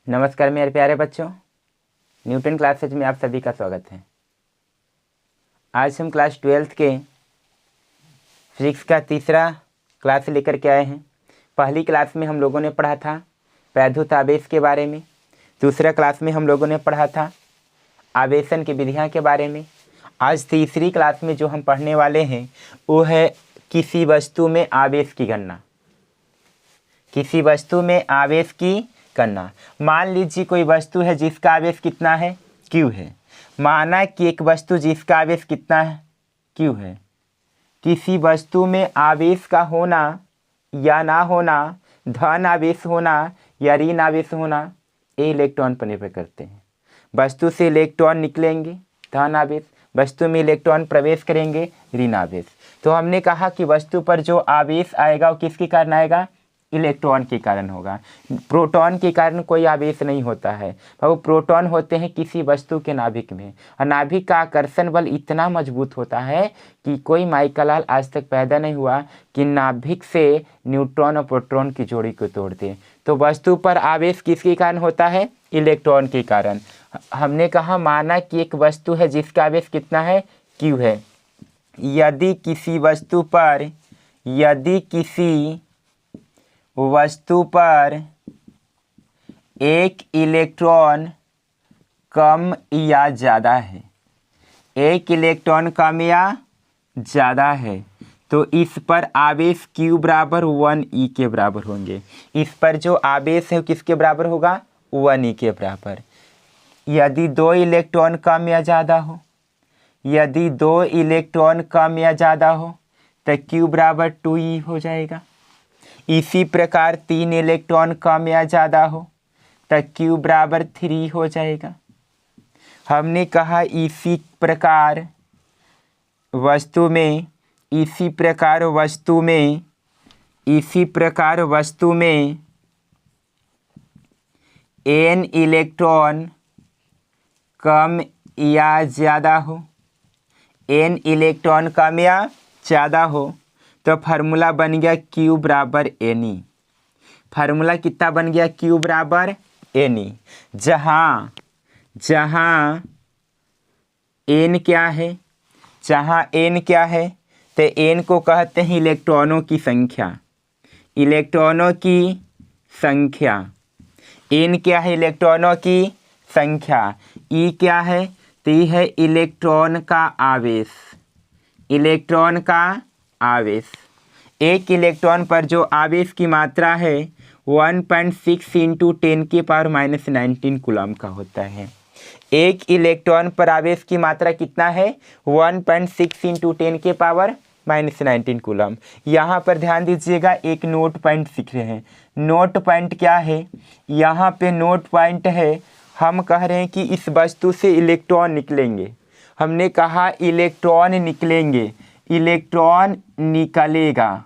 नमस्कार मेरे प्यारे बच्चों, न्यूटन क्लासेज में आप सभी का स्वागत है। आज हम क्लास 12th के फिजिक्स का तीसरा क्लास लेकर के आए हैं। पहली क्लास में हम लोगों ने पढ़ा था वैद्युत आवेश के बारे में। दूसरा क्लास में हम लोगों ने पढ़ा था आवेशन की विधियां के बारे में। आज तीसरी क्लास में जो हम पढ़ने वाले हैं वो है किसी वस्तु में आवेश की गणना। किसी वस्तु में आवेश की गणना। मान लीजिए कोई वस्तु है जिसका आवेश कितना है, Q है। माना कि एक वस्तु जिसका आवेश कितना है, Q है। किसी वस्तु में आवेश का होना या ना होना, धन आवेश होना या ऋण आवेश होना, ये इलेक्ट्रॉन पर निर्भर करते हैं। वस्तु से इलेक्ट्रॉन निकलेंगे, धन आवेश। वस्तु में इलेक्ट्रॉन प्रवेश करेंगे, ऋण आवेश। तो हमने कहा कि वस्तु पर जो आवेश आएगा वो किसके कारण आएगा? इलेक्ट्रॉन के कारण होगा। प्रोटॉन के कारण कोई आवेश नहीं होता है। वो प्रोटॉन होते हैं किसी वस्तु के नाभिक में, और नाभिक का आकर्षण बल इतना मजबूत होता है कि कोई माइकल आज तक पैदा नहीं हुआ कि नाभिक से न्यूट्रॉन और प्रोटॉन की जोड़ी को तोड़ दे। तो वस्तु पर आवेश किसके कारण होता है? इलेक्ट्रॉन के कारण। हमने कहा माना कि एक वस्तु है जिसका आवेश कितना है, Q है। यदि किसी वस्तु पर एक इलेक्ट्रॉन कम या ज़्यादा है, एक इलेक्ट्रॉन कम या ज़्यादा है, तो इस पर आवेश Q बराबर 1e के बराबर होंगे। इस पर जो आवेश है किसके बराबर होगा? 1e के बराबर। यदि दो इलेक्ट्रॉन कम या ज़्यादा हो, यदि दो इलेक्ट्रॉन कम या ज़्यादा हो तो Q बराबर 2e हो जाएगा। इसी प्रकार 3 इलेक्ट्रॉन कम या ज़्यादा हो तो Q बराबर 3 हो जाएगा। हमने कहा इसी प्रकार वस्तु में n इलेक्ट्रॉन कम या ज़्यादा हो, n इलेक्ट्रॉन कम या ज़्यादा हो तो फार्मूला बन गया Q बराबर Ne। फार्मूला कितना बन गया? Q बराबर Ne। जहाँ n क्या है, तो n को कहते हैं इलेक्ट्रॉनों की संख्या। n क्या है? इलेक्ट्रॉनों की संख्या। E क्या है? तो E है इलेक्ट्रॉन का आवेश। एक इलेक्ट्रॉन पर जो आवेश की मात्रा है 1.6 इंटू 10⁻⁻19 कूलम का होता है। एक इलेक्ट्रॉन पर आवेश की मात्रा कितना है? 1.6 इंटू 10⁻⁻19 कूलम। यहाँ पर ध्यान दीजिएगा, एक नोट पॉइंट सीख रहे हैं। नोट पॉइंट क्या है? यहाँ पे नोट पॉइंट है, हम कह रहे हैं कि इस वस्तु से इलेक्ट्रॉन निकलेंगे। हमने कहा इलेक्ट्रॉन निकलेगा।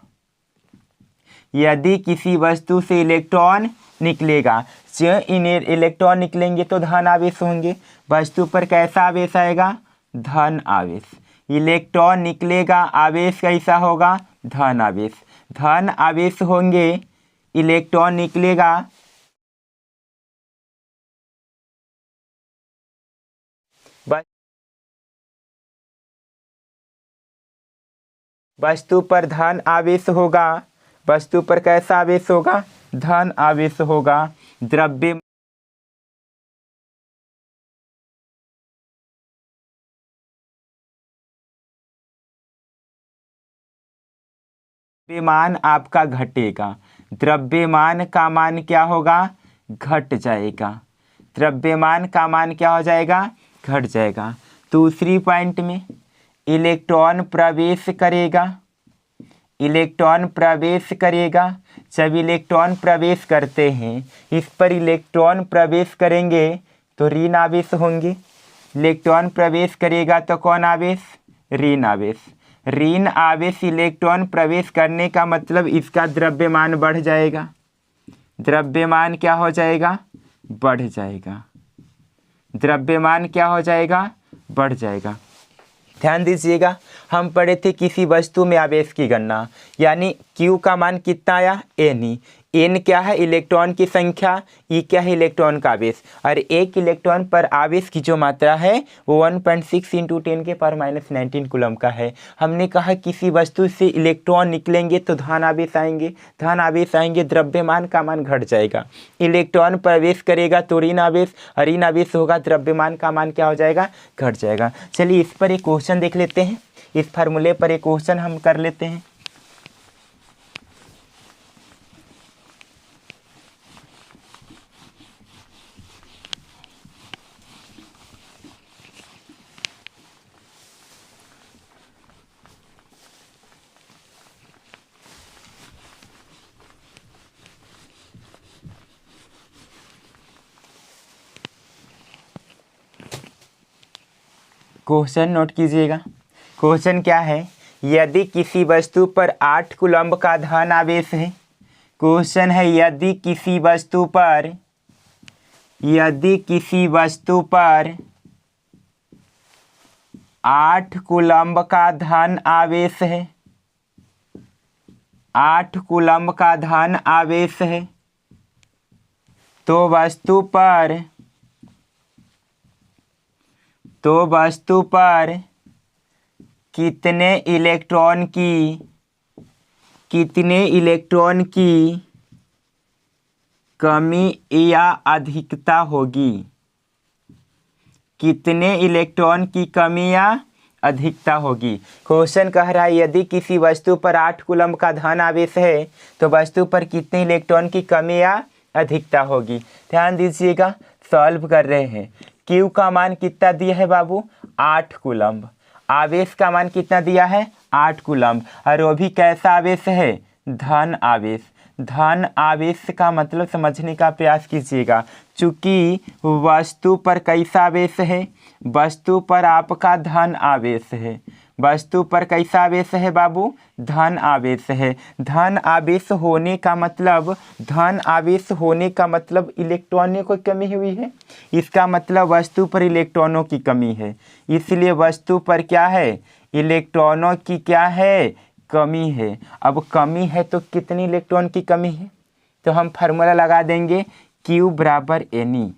यदि किसी वस्तु से इलेक्ट्रॉन निकलेगा, इलेक्ट्रॉन निकलेंगे तो धन आवेश होंगे। वस्तु पर कैसा आवेश आएगा? धन आवेश। इलेक्ट्रॉन निकलेगा, आवेश कैसा होगा? धन आवेश। धन आवेश होंगे, इलेक्ट्रॉन निकलेगा। वस्तु पर धन आवेश होगा। वस्तु पर कैसा आवेश होगा? धन आवेश होगा। द्रव्यमान आपका घटेगा। द्रव्यमान का मान क्या होगा? घट जाएगा। द्रव्यमान का मान क्या हो जाएगा? घट जाएगा। दूसरी पॉइंट में इलेक्ट्रॉन प्रवेश करेगा। जब इलेक्ट्रॉन प्रवेश करते हैं, इस पर इलेक्ट्रॉन प्रवेश करेंगे तो ऋण आवेश होंगे। इलेक्ट्रॉन प्रवेश करेगा तो कौन आवेश? ऋण आवेश। ऋण आवेश इलेक्ट्रॉन प्रवेश करने का मतलब इसका द्रव्यमान बढ़ जाएगा। द्रव्यमान क्या हो जाएगा? बढ़ जाएगा। द्रव्यमान क्या हो जाएगा? बढ़ जाएगा। ध्यान दीजिएगा, हम पढ़े थे किसी वस्तु में आवेश की गणना, यानी क्यू का मान कितना आया n। n क्या है इलेक्ट्रॉन की संख्या, e क्या है इलेक्ट्रॉन का आवेश, और एक इलेक्ट्रॉन पर आवेश की जो मात्रा है वो 1.6 इंटू 10⁻⁹ कूलम का है। हमने कहा किसी वस्तु से इलेक्ट्रॉन निकलेंगे तो धन आवेश आएंगे, धन आवेश आएंगे द्रव्यमान का मान घट जाएगा। इलेक्ट्रॉन प्रवेश करेगा तो ऋण आवेश, और ऋण आवेश होगा द्रव्यमान का मान क्या हो जाएगा, घट जाएगा। चलिए इस पर एक क्वेश्चन देख लेते हैं, इस फार्मूले पर एक क्वेश्चन हम कर लेते हैं। क्वेश्चन नोट कीजिएगा। क्वेश्चन क्या है, यदि किसी वस्तु पर 8 कूलम्ब का धन आवेश है। क्वेश्चन है यदि किसी वस्तु पर 8 कूलम्ब का धन आवेश है, 8 कूलम्ब का धन आवेश है, तो वस्तु पर कितने इलेक्ट्रॉन की कमी या अधिकता होगी, कितने इलेक्ट्रॉन की कमी या अधिकता होगी। क्वेश्चन कह रहा है यदि किसी वस्तु पर 8 कूलम्ब का धन आवेश है तो वस्तु पर कितने इलेक्ट्रॉन की कमी या अधिकता होगी। ध्यान दीजिएगा, सॉल्व कर रहे हैं। क्यू का मान कितना दिया है बाबू, 8 कूलम्ब। आवेश का मान कितना दिया है, 8 कूलम्ब, और वो भी कैसा आवेश है, धन आवेश। धन आवेश का मतलब समझने का प्रयास कीजिएगा। चूंकि वस्तु पर कैसा आवेश है, वस्तु पर आपका धन आवेश है, वस्तु पर कैसा आवेश है बाबू, धन आवेश है। धन आवेश होने का मतलब इलेक्ट्रॉनों की कमी हुई है, इसका मतलब वस्तु पर इलेक्ट्रॉनों की कमी है। इसलिए वस्तु पर क्या है, इलेक्ट्रॉनों की क्या है, कमी है। अब कमी है तो कितनी इलेक्ट्रॉन की कमी है, तो हम फार्मूला लगा देंगे Q बराबर N।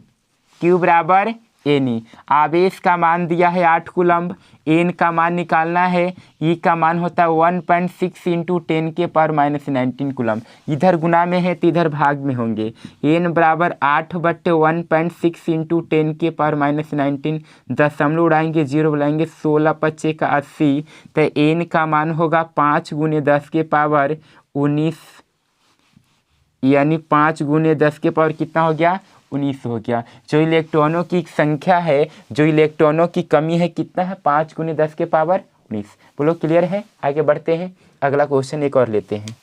Q बराबर N। आवेश का मान दिया है 8 कूलम्ब, N का मान निकालना है, E का मान होता है 1.6 इंटू 10⁻⁹ कूलम्ब। इधर गुना में है तो इधर भाग में होंगे। N बराबर 8/1.6 इंटू 10⁻⁹, दशमलव उड़ाएंगे, 0 बुलाएंगे, 16 पच्चे का 80, तो N का मान होगा 5 × 10⁻19, यानी 5 × 10⁻, कितना हो गया, 19 हो गया। जो इलेक्ट्रॉनों की संख्या है, जो इलेक्ट्रॉनों की कमी है, कितना है, 5 × 10⁻19। बोलो क्लियर है। आगे बढ़ते हैं, अगला क्वेश्चन एक और लेते हैं।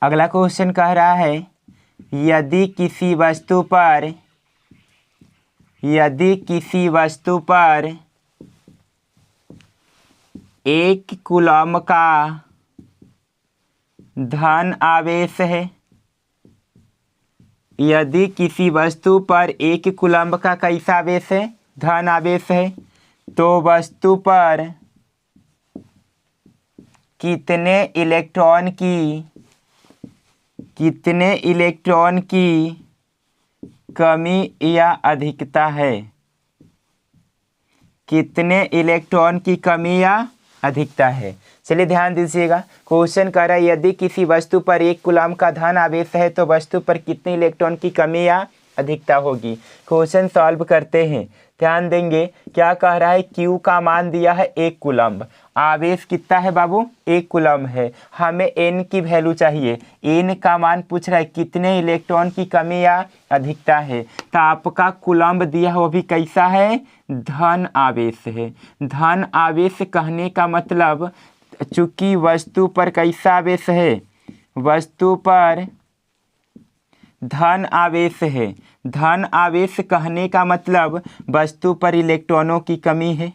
अगला क्वेश्चन कह रहा है यदि किसी वस्तु पर 1 कूलम्ब का धन आवेश है, यदि किसी वस्तु पर 1 कूलम्ब का कैसा आवेश है, धन आवेश है, तो वस्तु पर कितने इलेक्ट्रॉन की कमी या अधिकता है, कितने इलेक्ट्रॉन की कमी या अधिकता है। चलिए ध्यान दीजिएगा। क्वेश्चन कह रहा है यदि किसी वस्तु पर 1 कूलम्ब का धन आवेश है तो वस्तु पर कितने इलेक्ट्रॉन की कमी या अधिकता होगी। क्वेश्चन सॉल्व करते हैं, ध्यान देंगे। क्या कह रहा है, Q का मान दिया है 1 कूलम्ब, आवेश कितना है बाबू, 1 कूलम्ब है। हमें N की वैल्यू चाहिए, N का मान पूछ रहा है कितने इलेक्ट्रॉन की कमी या अधिकता है। तो आपका कूलम्ब दिया वो भी कैसा है, धन आवेश है। धन आवेश कहने का मतलब चूंकि वस्तु पर कैसा आवेश है, वस्तु पर धन आवेश है। धन आवेश कहने का मतलब वस्तु पर इलेक्ट्रॉनों की कमी है।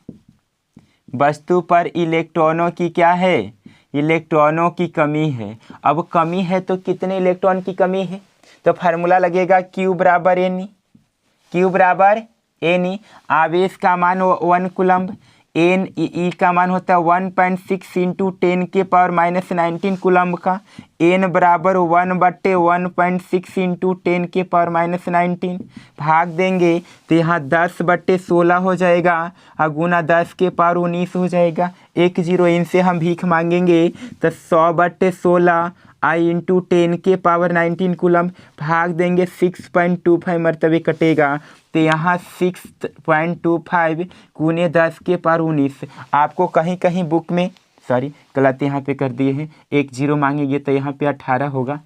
वस्तु पर इलेक्ट्रॉनों की क्या है, इलेक्ट्रॉनों की कमी है। अब कमी है तो कितने इलेक्ट्रॉन की कमी है, तो फार्मूला लगेगा Q बराबर एन, Q बराबर एन। आवेश का मान 1 कूलम्ब, एन ई का मान होता है 1.6 इंटू 10⁻⁻19 कूलम्ब का। एन बराबर 1/1.6 इंटू 10⁻⁻19 भाग देंगे तो यहाँ 10/16 हो जाएगा और गुना 10⁻19 हो जाएगा। 1 0 इनसे हम भीख मांगेंगे तो 100/16 आई इंटू 10⁻19 कूलम्ब भाग देंगे 6.25 मरतबे कटेगा तो यहाँ 6.25 गुने 10⁻19। आपको कहीं कहीं बुक में सॉरी गलत यहाँ पे कर दिए हैं, 1 0 मांगेंगे तो यहाँ पे 18 होगा।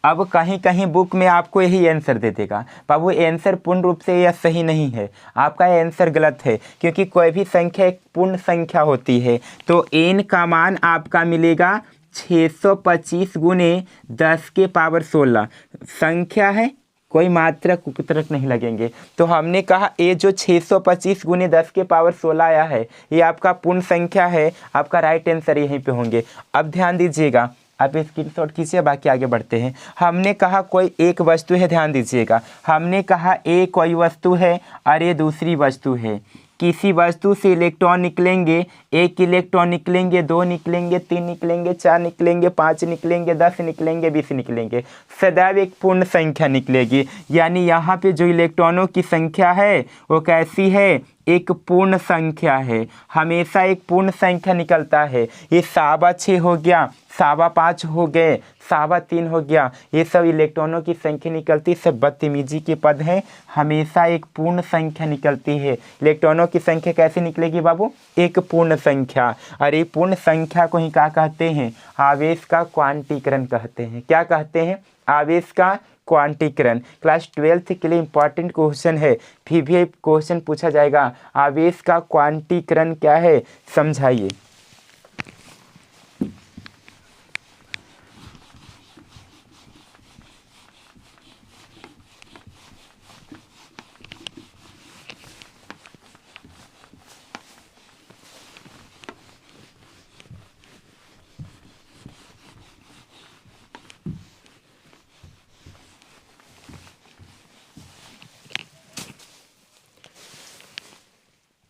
अब कहीं कहीं बुक में आपको यही आंसर दे देगा। बाबू आंसर पूर्ण रूप से यह सही नहीं है, आपका आंसर गलत है, क्योंकि कोई भी संख्या एक पूर्ण संख्या होती है। तो n का मान आपका मिलेगा 625 गुने 10⁻16 संख्या है, कोई मात्रक उपत्रक नहीं लगेंगे। तो हमने कहा ये जो 625 गुने 10⁻16 आया है ये आपका पूर्ण संख्या है, आपका राइट आंसर यहीं पे होंगे। अब ध्यान दीजिएगा, आप स्क्रीनशॉट खींचिए, बाकी आगे बढ़ते हैं। हमने कहा कोई एक वस्तु है, ध्यान दीजिएगा, हमने कहा ए कोई वस्तु है और ये दूसरी वस्तु है। किसी वस्तु से इलेक्ट्रॉन निकलेंगे, 1 इलेक्ट्रॉन निकलेंगे, 2 निकलेंगे, 3 निकलेंगे, 4 निकलेंगे, 5 निकलेंगे, 10 निकलेंगे, 20 निकलेंगे, सदैव एक पूर्ण संख्या निकलेगी। यानी यहाँ पे जो इलेक्ट्रॉनों की संख्या है वो कैसी है, एक पूर्ण संख्या है, हमेशा एक पूर्ण संख्या निकलता है। ये 6.25 हो गया, 5.25 हो गए, 3.25 हो गया, ये सब इलेक्ट्रॉनों की संख्या निकलती, सब बदतमीजी के पद हैं, हमेशा एक पूर्ण संख्या निकलती है। इलेक्ट्रॉनों की संख्या कैसे निकलेगी बाबू, एक पूर्ण संख्या। और ये पूर्ण संख्या को ही क्या कहते हैं, आवेश का क्वांटीकरण कहते हैं। क्या कहते हैं, आवेश का क्वांटीकरण। क्लास 12th के लिए इंपॉर्टेंट क्वेश्चन है, फिर भी क्वेश्चन पूछा जाएगा, आवेश का क्वांटीकरण क्या है, समझाइए।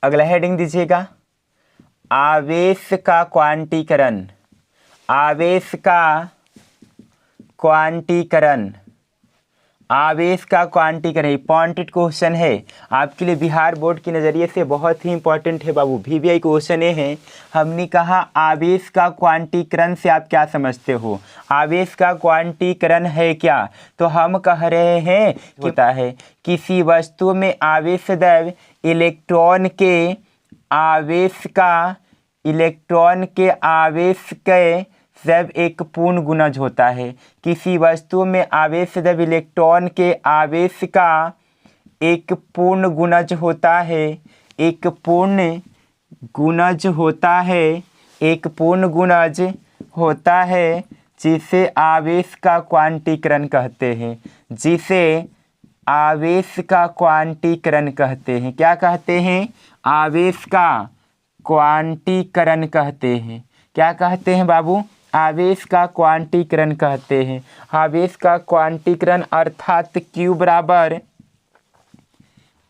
अगला हेडिंग दीजिएगा, आवेश का क्वांटीकरण। आवेश का क्वांटीकरण, आवेश का क्वांटीकरण इंपॉर्टेंट क्वेश्चन है आपके लिए, बिहार बोर्ड के नज़रिए से बहुत ही इंपॉर्टेंट है बाबू। VVI क्वेश्चन ये है, हमने कहा आवेश का क्वांटीकरण से आप क्या समझते हो, आवेश का क्वांटीकरण है क्या, तो हम कह रहे हैं होता है किसी वस्तु में आवेश सदैव इलेक्ट्रॉन के आवेश का, इलेक्ट्रॉन के आवेश के सदैव एक पूर्ण गुणज होता है। किसी वस्तु में आवेश सदैव इलेक्ट्रॉन के आवेश का एक पूर्ण गुणज होता है, एक पूर्ण गुणज होता है, एक पूर्ण गुणज होता है जिसे आवेश का क्वांटीकरण कहते हैं, जिसे आवेश का क्वांटीकरण कहते हैं। क्या कहते हैं, आवेश का क्वांटीकरण कहते हैं। क्या कहते हैं बाबू, आवेश का क्वांटीकरण कहते हैं। आवेश का क्वांटीकरण अर्थात Q बराबर,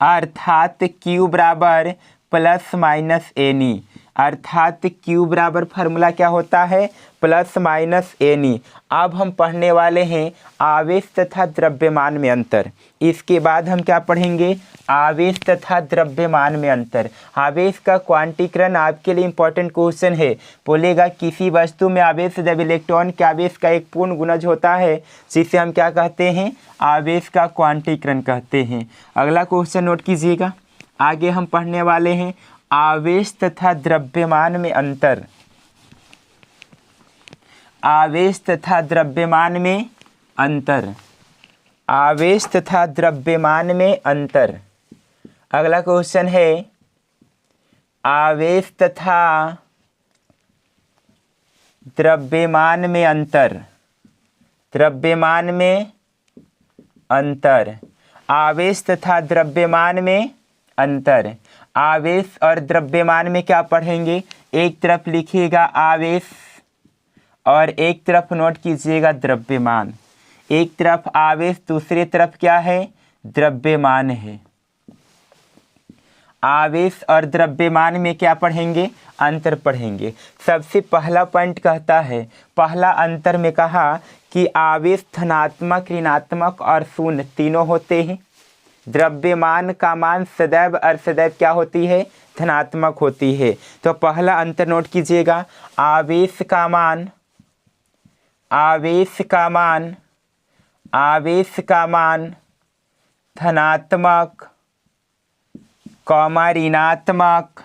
अर्थात Q बराबर प्लस माइनस एनी, अर्थात Q बराबर फार्मूला क्या होता है, प्लस माइनस एनी। अब हम पढ़ने वाले हैं आवेश तथा द्रव्यमान में अंतर। इसके बाद हम क्या पढ़ेंगे, आवेश तथा द्रव्यमान में अंतर। आवेश का क्वांटीकरण आपके लिए इंपॉर्टेंट क्वेश्चन है, बोलेगा किसी वस्तु में आवेश जब इलेक्ट्रॉन के आवेश का एक पूर्ण गुणज होता है जिसे हम क्या कहते हैं, आवेश का क्वांटीकरण कहते हैं। अगला क्वेश्चन नोट कीजिएगा, आगे हम पढ़ने वाले हैं आवेश तथा द्रव्यमान में अंतर। आवेश तथा द्रव्यमान में अंतर, आवेश तथा द्रव्यमान में अंतर। अगला क्वेश्चन है आवेश तथा द्रव्यमान में अंतर, द्रव्यमान में अंतर, आवेश तथा द्रव्यमान में अंतर। आवेश और द्रव्यमान में क्या पढ़ेंगे, एक तरफ लिखिएगा आवेश और एक तरफ नोट कीजिएगा द्रव्यमान। एक तरफ आवेश, दूसरी तरफ क्या है, द्रव्यमान है। आवेश और द्रव्यमान में क्या पढ़ेंगे, अंतर पढ़ेंगे। सबसे पहला पॉइंट कहता है, पहला अंतर में कहा कि आवेश धनात्मक, ऋणात्मक और शून्य तीनों होते हैं। द्रव्यमान का मान सदैव और सदैव क्या होती है, धनात्मक होती है। तो पहला अंतर नोट कीजिएगा, आवेश का मान, आवेश का मान, आवेश का मान धनात्मक, ऋणात्मक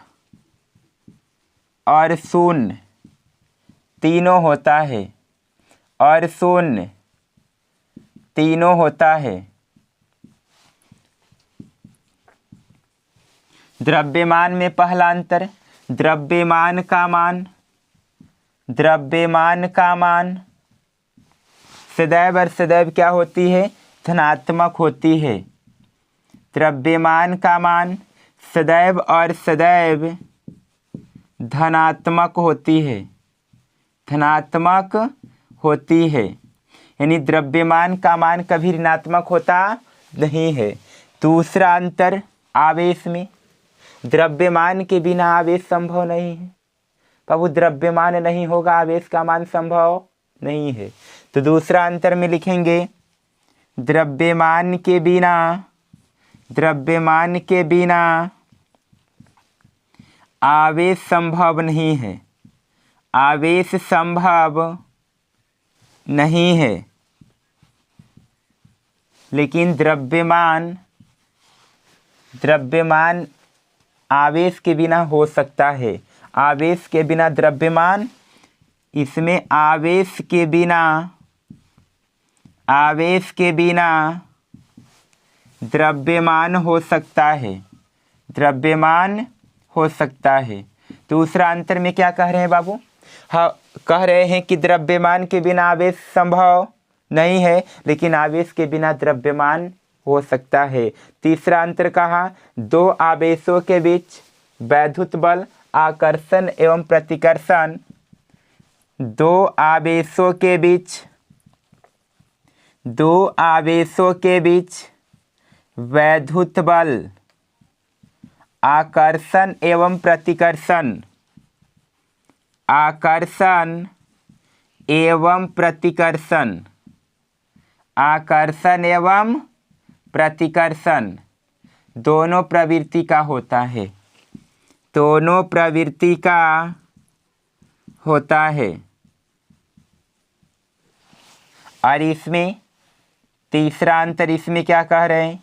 और शून्य तीनों होता है, और शून्य तीनों होता है। द्रव्यमान में पहला अंतर, द्रव्यमान का मान, द्रव्यमान का मान सदैव और सदैव क्या होती है, धनात्मक होती है। द्रव्यमान का मान सदैव और सदैव धनात्मक होती है, धनात्मक होती है। यानी द्रव्यमान का मान कभी ऋणात्मक होता नहीं है। दूसरा अंतर आवेश में, द्रव्यमान के बिना आवेश संभव नहीं है। कब द्रव्यमान नहीं होगा आवेश का मान संभव नहीं है। तो दूसरा अंतर में लिखेंगे, द्रव्यमान के बिना, द्रव्यमान के बिना आवेश संभव नहीं है, आवेश संभव नहीं है। लेकिन द्रव्यमान, द्रव्यमान आवेश के बिना हो सकता है। आवेश के बिना द्रव्यमान, इसमें आवेश के बिना, आवेश के बिना द्रव्यमान हो सकता है, द्रव्यमान हो सकता है। दूसरा अंतर में क्या कह रहे हैं बाबू, हाँ कह रहे हैं कि द्रव्यमान के बिना आवेश संभव नहीं है, लेकिन आवेश के बिना द्रव्यमान हो सकता है। तीसरा अंतर कहा, दो आवेशों के बीच वैद्युत बल, आकर्षण एवं प्रतिकर्षण, दो आवेशों के बीच, दो आवेशों के बीच वैद्युत बल, आकर्षण एवं प्रतिकर्षण, आकर्षण एवं प्रतिकर्षण, आकर्षण एवं प्रतिकर्षण दोनों प्रवृत्ति का होता है, दोनों प्रवृत्ति का होता है। और इसमें तीसरा अंतर इसमें क्या कह रहे हैं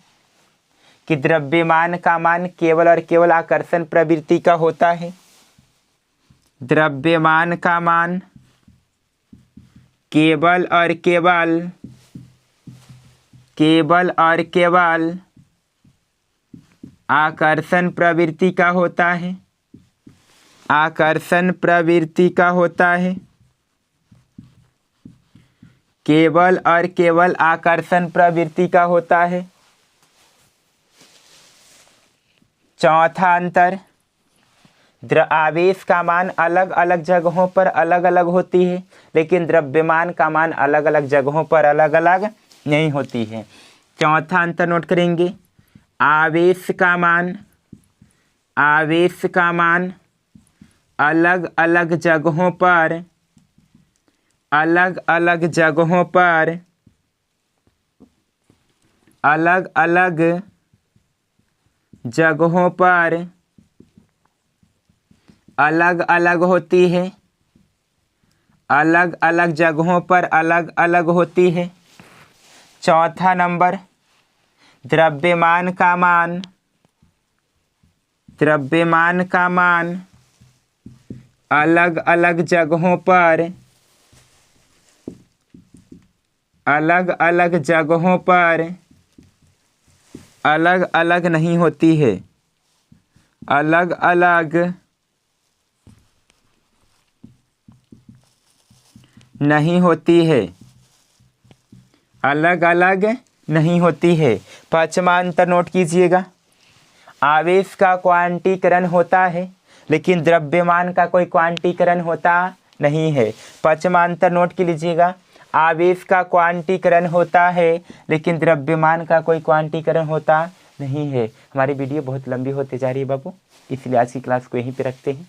कि द्रव्यमान का मान केवल और केवल आकर्षण प्रवृत्ति का होता है। द्रव्यमान का मान केवल और केवल, केवल और केवल आकर्षण प्रवृत्ति का होता है, आकर्षण प्रवृत्ति का होता है, केवल और केवल आकर्षण प्रवृत्ति का होता है। चौथा अंतर, आवेश का मान अलग अलग जगहों पर अलग अलग होती है, लेकिन द्रव्यमान का मान अलग अलग जगहों पर अलग अलग नहीं होती है। चौथा अंतर नोट करेंगे, आवेश का मान, आवेश का मान अलग अलग जगहों पर, अलग अलग जगहों पर अलग अलग जगहों पर अलग अलग होती है, अलग अलग जगहों पर अलग अलग होती है। चौथा नंबर, द्रव्यमान का मान, द्रव्यमान का मान अलग अलग जगहों पर, अलग अलग जगहों पर अलग अलग नहीं होती है, अलग अलग नहीं होती है, अलग अलग नहीं होती है। पांचवा अंतर नोट कीजिएगा, आवेश का क्वांटीकरण होता है लेकिन द्रव्यमान का कोई क्वांटीकरण होता नहीं है। पांचवा अंतर नोट कर लीजिएगा, आवेश का क्वांटीकरण होता है लेकिन द्रव्यमान का कोई क्वांटीकरण होता नहीं है। हमारी वीडियो बहुत लंबी होती जा रही है बाबू, इसलिए आज की क्लास को यहीं पे रखते हैं।